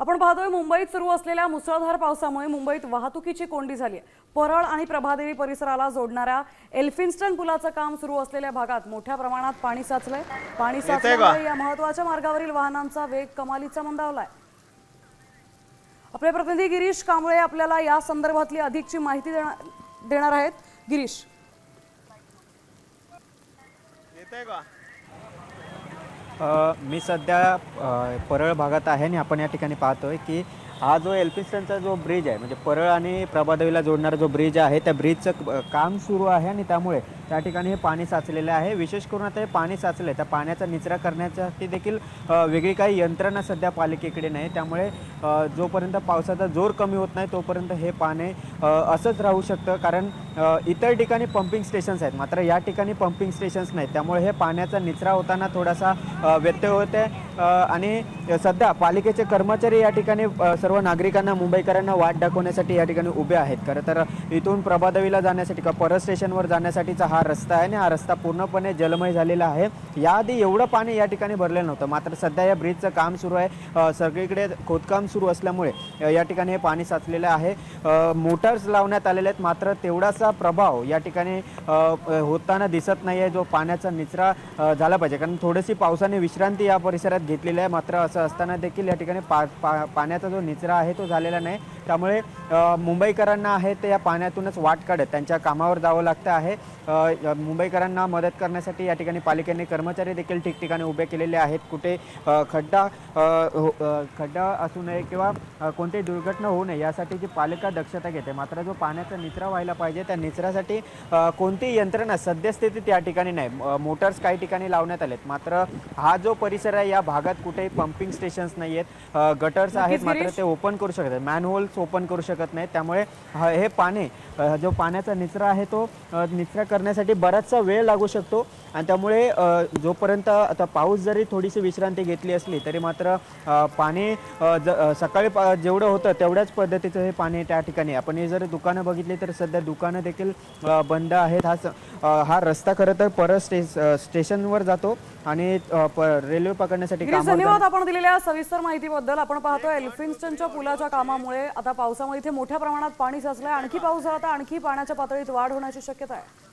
आपण पाहतोय मुंबईत सुरू असलेल्या मुसळधार पावसामुळे मुंबईत वाहतुकीची कोंडी झाली आहे। परळ आणि प्रभादेवी परिसराला जोडणाऱ्या एल्फिन्स्टन पुलाचं काम सुरू असलेल्या भागात मोठ्या प्रमाणात पाणी साचलंय। पाणी साचल्यामुळे या महत्त्वाच्या मार्गावरील वाहनांचा वेग कमालीचा मंदावलाय। आपले प्रतिनिधी गिरीश कांबळे आपल्याला या संदर्भातली अधिकची माहिती देणार आहेत। गिरीश, येतंय का? मी सध्या परळ भागात आहे आणि आपण या ठिकाणी पाहतोय की हा जो एल्फिन्स्टनचा जो ब्रिज आहे, म्हणजे परळ आणि प्रभादेवीला जोडणारा जो ब्रिज आहे, त्या ब्रिजचं काम सुरू आहे आणि त्यामुळे त्या ठिकाणी हे पाणी साचलेलं आहे। विशेष करून आता हे पाणी साचलं आहे, त्या पाण्याचा निचरा करण्यासाठी देखील वेगळी काही यंत्रणा सध्या पालिकेकडे नाही। त्यामुळे जोपर्यंत पावसाचा जोर कमी होत नाही तोपर्यंत हे पाणी असंच राहू शकतं, कारण इतर ठिकाणी पंपिंग स्टेशन्स आहेत, मात्र या ठिकाणी पंपिंग स्टेशन्स नाहीत। त्यामुळे हे पाण्याचा निचरा होताना थोडासा व्यत्यय होते आणि सध्या पालिकेचे कर्मचारी या ठिकाणी सर्व नागरिकांना, मुंबईकरांना वाट दाखवण्यासाठी या ठिकाणी उभे आहेत। खरं तर इथून प्रभादेवीला जाण्यासाठी किंवा परळ स्टेशनवर जाण्यासाठीचा हा रस्ता आहे आणि हा रस्ता पूर्णपणे जलमय झालेला आहे। याआधी एवढं पाणी या ठिकाणी भरलेलं नव्हतं, मात्र सध्या या ब्रिजचं काम सुरू आहे, सगळीकडे खोदकाम सुरू असल्यामुळे या ठिकाणी हे पाणी साचलेलं आहे। मोटर्स लावण्यात आलेले आहेत, मात्र तेवढासा प्रभाव या ठिकाणी होताना दिसत नाही आहे, जो पाण्याचा निचरा झाला पाहिजे। कारण थोडीशी पावसाने विश्रांती या परिसरात घेतलेली आहे, मात्र असं असताना देखील या ठिकाणी पाण्याचा जो निचरा आहे तो झालेला नाही। त्यामुळे मुंबईकरांना आहे ते या पाण्यातूनच वाट काढत त्यांच्या कामावर जावं लागतं आहे। मुंबईकरांना मदत करण्यासाठी या ठिकाणी पालिकेने कर्मचारी देखील ठिकठिकाणी उभे केलेले आहेत। कुठे खड्डा असू नये किंवा कोणतीही दुर्घटना होऊ नये यासाठीची पालिका दक्षता घेते। मात्र जो पाण्याचा निचरा व्हायला पाहिजे, त्या निचऱ्यासाठी कोणतीही यंत्रणा सद्यस्थितीत या ठिकाणी नाही। मोटर्स काही ठिकाणी लावण्यात आलेत, मात्र हा जो परिसर आहे या भागात कुठेही पंपिंग स्टेशन्स नाही आहेत, गटर्स आहेत, मात्र ते ओपन करू शकत, मॅनहोल्स ओपन करू शकत नाहीत। त्यामुळे हे पाणी, जो पाण्याचा निचरा आहे तो निचरा करण्यासाठी बराचसा वेळ लागू शकतो आणि त्यामुळे जोपर्यंत आता पाऊस जरी थोडीशी विश्रांती घेतली असली तरी मात्र पाणी सकाळी जेवढं होतं तेवढ्याच पद्धतीचं हे पाणी त्या ठिकाणी। आपण हे जर दुकानं बघितली तर सध्या दुकानं देखील बंद आहेत। हा रस्ता खरं तर परळ स्टेशनवर जातो आणि रेल्वे पकडण्यासाठी काम। धन्यवाद आपण दिलेल्या सविस्तर माहितीबद्दल। आपण पाहतोय एल्फिन्स्टनच्या पुलाच्या कामामुळे आता पावसामुळे इथे मोठ्या प्रमाणात पाणी साचलंय। आणखी पाऊस झाला तर आणखी पाण्याच्या पातळीत वाढ होण्याची शक्यता आहे।